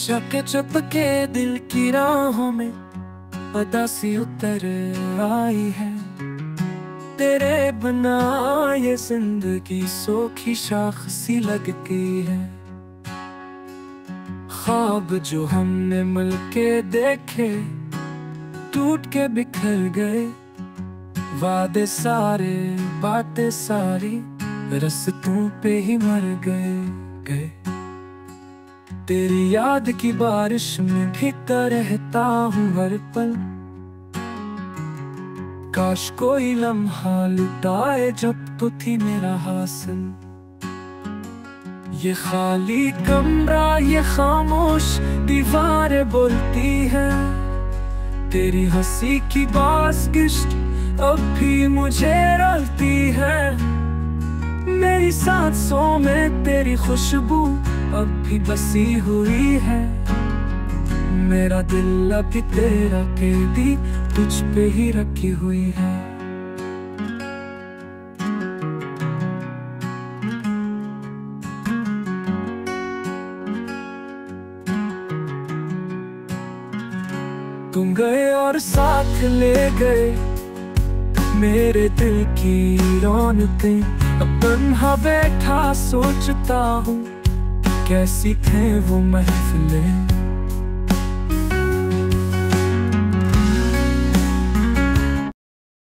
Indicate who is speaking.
Speaker 1: चपके चपके दिल की राहों में उदासी उतर आई है। तेरे बिना ये जिंदगी सोखी शाख सी लगती है। ख्वाब जो हमने मिलके देखे टूट के बिखर गए। वादे सारे बातें सारी रस्तों पे ही मर गए। तेरी याद की बारिश में भीगता रहता हूँ हर पल। काश कोई लम्हा लुटाए जब तो थी मेरा हासिल। ये खाली कमरा ये खामोश दीवारें बोलती है। तेरी हंसी की बाज़गिश्त अब भी मुझे रुलती है। मेरी सांसों में तेरी खुशबू अब भी बसी हुई है। मेरा दिल अभी तेरा कैदी तुझ पे ही रखी हुई है। तुम गए और साथ ले गए मेरे दिल की रौनकें। अब तन्हा बैठा सोचता हूँ कैसी थे वो महफिलें।